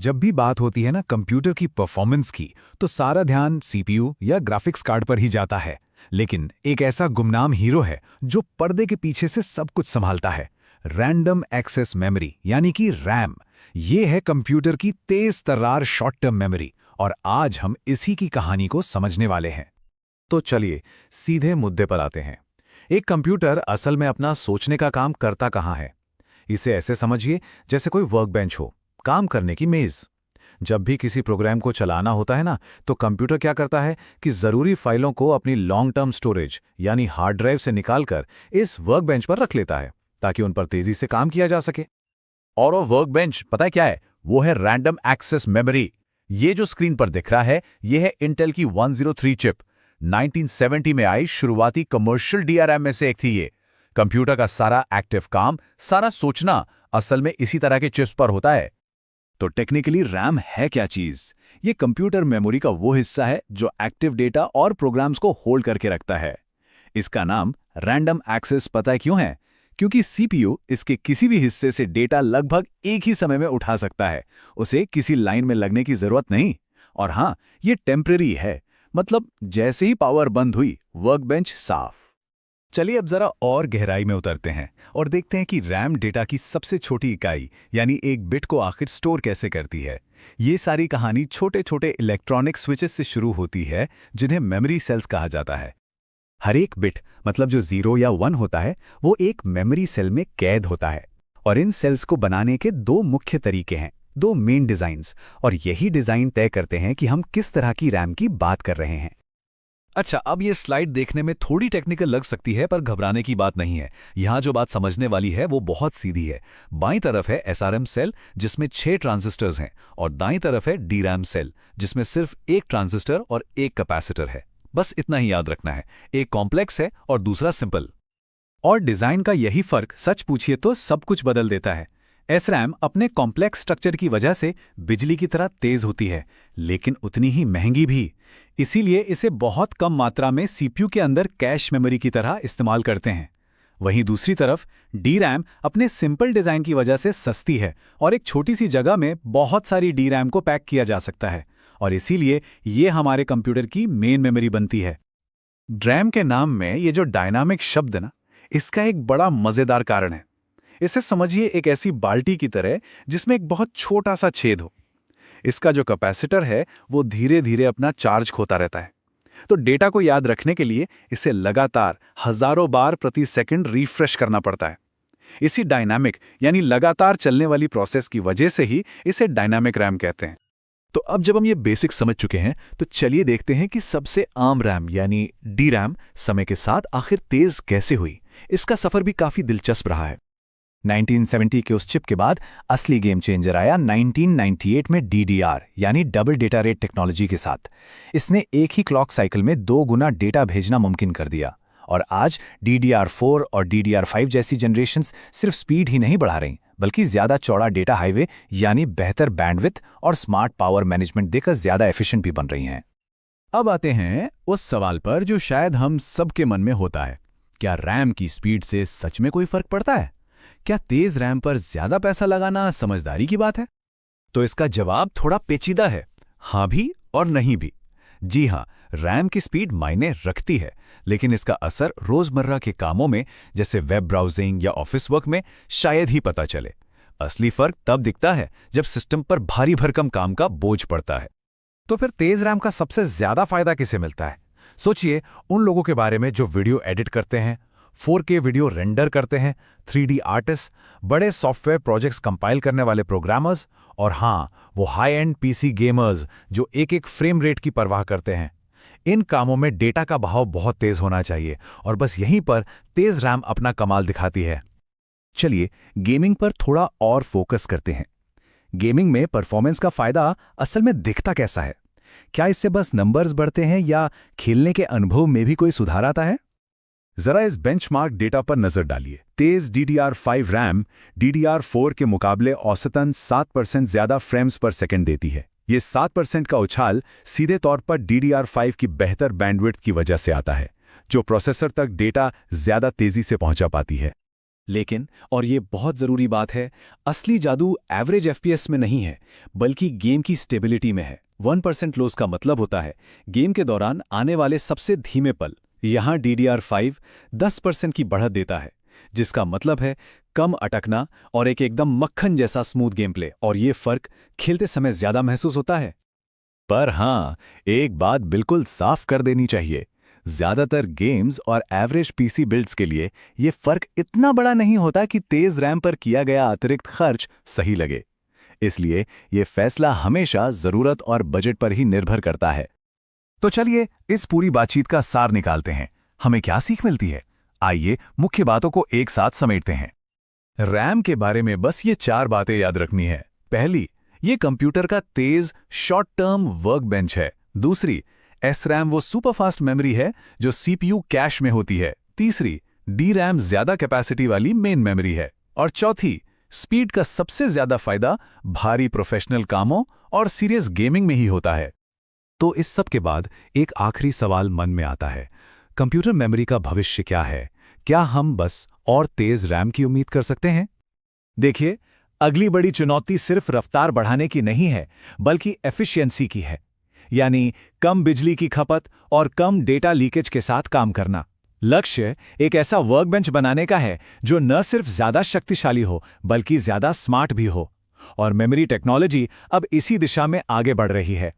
जब भी बात होती है ना कंप्यूटर की परफॉर्मेंस की, तो सारा ध्यान सीपीयू या ग्राफिक्स कार्ड पर ही जाता है। लेकिन एक ऐसा गुमनाम हीरो है जो पर्दे के पीछे से सब कुछ संभालता है। रैंडम एक्सेस मेमोरी यानी कि रैम। ये है कंप्यूटर की तेज तर्रार शॉर्ट टर्म मेमोरी, और आज हम इसी की कहानी को समझने वाले हैं। तो चलिए सीधे मुद्दे पर आते हैं। एक कंप्यूटर असल में अपना सोचने का काम करता कहाँ है? इसे ऐसे समझिए जैसे कोई वर्क बेंच हो, काम करने की मेज। जब भी किसी प्रोग्राम को चलाना होता है ना, तो कंप्यूटर क्या करता है कि जरूरी फाइलों को अपनी लॉन्ग टर्म स्टोरेज यानी हार्ड ड्राइव से निकालकर इस वर्क बेंच पर रख लेता है, ताकि उन पर तेजी से काम किया जा सके। और वो वर्क बेंच पता है क्या है? वो है रैंडम एक्सेस मेमोरी। ये जो स्क्रीन पर दिख रहा है, ये है इंटेल की 103 चिप। 1970 में आई शुरुआती कमर्शियल डीआरएम में से एक थी ये। कंप्यूटर का सारा एक्टिव काम, सारा सोचना असल में इसी तरह के चिप्स पर होता है। तो टेक्निकली रैम है क्या चीज? ये कंप्यूटर मेमोरी का वो हिस्सा है जो एक्टिव डेटा और प्रोग्राम्स को होल्ड करके रखता है। इसका नाम रैंडम एक्सेस पता है क्यों है? क्योंकि सीपीयू इसके किसी भी हिस्से से डेटा लगभग एक ही समय में उठा सकता है। उसे किसी लाइन में लगने की जरूरत नहीं। और हाँ, ये टेम्परेरी है, मतलब जैसे ही पावर बंद हुई, वर्कबेंच साफ। चलिए अब जरा और गहराई में उतरते हैं और देखते हैं कि रैम डेटा की सबसे छोटी इकाई यानी एक बिट को आखिर स्टोर कैसे करती है। ये सारी कहानी छोटे छोटे इलेक्ट्रॉनिक स्विचेस से शुरू होती है, जिन्हें मेमोरी सेल्स कहा जाता है। हर एक बिट, मतलब जो 0 या 1 होता है, वो एक मेमोरी सेल में कैद होता है। और इन सेल्स को बनाने के दो मुख्य तरीके हैं, दो मेन डिजाइन्स, और यही डिजाइन तय करते हैं कि हम किस तरह की रैम की बात कर रहे हैं। अच्छा, अब ये स्लाइड देखने में थोड़ी टेक्निकल लग सकती है, पर घबराने की बात नहीं है। यहाँ जो बात समझने वाली है वो बहुत सीधी है। बाईं तरफ है एसआरएम सेल, जिसमें 6 ट्रांजिस्टर्स हैं, और दाईं तरफ है डीरैम सेल, जिसमें सिर्फ एक ट्रांजिस्टर और एक कैपेसिटर है। बस इतना ही याद रखना है, एक कॉम्प्लेक्स है और दूसरा सिंपल। और डिजाइन का यही फर्क सच पूछिए तो सब कुछ बदल देता है। एसरैम अपने कॉम्प्लेक्स स्ट्रक्चर की वजह से बिजली की तरह तेज होती है, लेकिन उतनी ही महंगी भी। इसीलिए इसे बहुत कम मात्रा में सीपीयू के अंदर कैश मेमोरी की तरह इस्तेमाल करते हैं। वहीं दूसरी तरफ डीरैम अपने सिंपल डिजाइन की वजह से सस्ती है, और एक छोटी सी जगह में बहुत सारी डीरैम को पैक किया जा सकता है, और इसीलिए ये हमारे कंप्यूटर की मेन मेमोरी बनती है। ड्रैम के नाम में ये जो डायनामिक शब्द है ना, इसका एक बड़ा मजेदार कारण है। इसे समझिए एक ऐसी बाल्टी की तरह जिसमें एक बहुत छोटा सा छेद हो। इसका जो कैपेसिटर है वो धीरे धीरे अपना चार्ज खोता रहता है। तो डेटा को याद रखने के लिए इसे लगातार हजारों बार प्रति सेकंड रिफ्रेश करना पड़ता है। इसी डायनामिक यानी लगातार चलने वाली प्रोसेस की वजह से ही इसे डायनामिक रैम कहते हैं। तो अब जब हम ये बेसिक समझ चुके हैं, तो चलिए देखते हैं कि सबसे आम रैम यानी डीरैम समय के साथ आखिर तेज कैसे हुई। इसका सफर भी काफी दिलचस्प रहा है। 1970 के उस चिप के बाद असली गेम चेंजर आया 1998 में डीडीआर यानी डबल डेटा रेट टेक्नोलॉजी के साथ। इसने एक ही क्लॉक साइकिल में 2 गुना डेटा भेजना मुमकिन कर दिया। और आज DDR4 और DDR5 जैसी जनरेशन्स सिर्फ स्पीड ही नहीं बढ़ा रही, बल्कि ज्यादा चौड़ा डेटा हाईवे यानी बेहतर बैंडविड्थ और स्मार्ट पावर मैनेजमेंट देकर ज्यादा एफिशिएंट भी बन रही हैं। अब आते हैं उस सवाल पर जो शायद हम सबके मन में होता है, क्या रैम की स्पीड से सच में कोई फर्क पड़ता है? क्या तेज रैम पर ज्यादा पैसा लगाना समझदारी की बात है? तो इसका जवाब थोड़ा पेचीदा है, हाँ भी और नहीं भी। जी हाँ, रैम की स्पीड मायने रखती है, लेकिन इसका असर रोजमर्रा के कामों में जैसे वेब ब्राउजिंग या ऑफिस वर्क में शायद ही पता चले। असली फर्क तब दिखता है जब सिस्टम पर भारी भरकम काम का बोझ पड़ता है। तो फिर तेज रैम का सबसे ज्यादा फायदा किसे मिलता है? सोचिए उन लोगों के बारे में जो वीडियो एडिट करते हैं, 4K वीडियो रेंडर करते हैं, 3D आर्टिस्ट, बड़े सॉफ्टवेयर प्रोजेक्ट्स कंपाइल करने वाले प्रोग्रामर्स, और हाँ, वो हाई एंड पीसी गेमर्स जो एक एक फ्रेम रेट की परवाह करते हैं। इन कामों में डेटा का बहाव बहुत तेज होना चाहिए, और बस यहीं पर तेज रैम अपना कमाल दिखाती है। चलिए गेमिंग पर थोड़ा और फोकस करते हैं। गेमिंग में परफॉर्मेंस का फायदा असल में दिखता कैसा है? क्या इससे बस नंबर्स बढ़ते हैं या खेलने के अनुभव में भी कोई सुधार आता है? जरा इस बेंचमार्क डेटा पर नजर डालिए। तेज DDR5 रैम DDR4 के मुकाबले औसतन 7% ज्यादा फ्रेम्स पर सेकंड देती है। ये 7% का उछाल सीधे तौर पर DDR5 की बेहतर बैंडविड्थ की वजह से आता है, जो प्रोसेसर तक डेटा ज्यादा तेजी से पहुंचा पाती है। लेकिन, और ये बहुत ज़रूरी बात है, असली जादू एवरेज एफपीएस में नहीं है, बल्कि गेम की स्टेबिलिटी में है। 1% लॉस का मतलब होता है गेम के दौरान आने वाले सबसे धीमे पल। यहाँ DDR5 10% की बढ़त देता है, जिसका मतलब है कम अटकना और एक एकदम मक्खन जैसा स्मूथ गेम प्ले, और ये फर्क खेलते समय ज्यादा महसूस होता है। पर हाँ, एक बात बिल्कुल साफ कर देनी चाहिए, ज्यादातर गेम्स और एवरेज पीसी बिल्ड्स के लिए ये फर्क इतना बड़ा नहीं होता कि तेज रैम पर किया गया अतिरिक्त खर्च सही लगे। इसलिए ये फैसला हमेशा जरूरत और बजट पर ही निर्भर करता है। तो चलिए इस पूरी बातचीत का सार निकालते हैं। हमें क्या सीख मिलती है? आइए मुख्य बातों को एक साथ समेटते हैं। रैम के बारे में बस ये 4 बातें याद रखनी है। पहली, ये कंप्यूटर का तेज शॉर्ट टर्म वर्क बेंच है। दूसरी, SRAM वो सुपरफास्ट मेमोरी है जो CPU कैश में होती है। तीसरी, DRAM ज्यादा कैपेसिटी वाली मेन मेमोरी है। और चौथी, स्पीड का सबसे ज्यादा फायदा भारी प्रोफेशनल कामों और सीरियस गेमिंग में ही होता है। तो इस सब के बाद एक आखिरी सवाल मन में आता है, कंप्यूटर मेमोरी का भविष्य क्या है? क्या हम बस और तेज रैम की उम्मीद कर सकते हैं? देखिए, अगली बड़ी चुनौती सिर्फ रफ्तार बढ़ाने की नहीं है, बल्कि एफिशिएंसी की है। यानी कम बिजली की खपत और कम डेटा लीकेज के साथ काम करना। लक्ष्य एक ऐसा वर्कबेंच बनाने का है जो न सिर्फ ज्यादा शक्तिशाली हो, बल्कि ज्यादा स्मार्ट भी हो। और मेमोरी टेक्नोलॉजी अब इसी दिशा में आगे बढ़ रही है।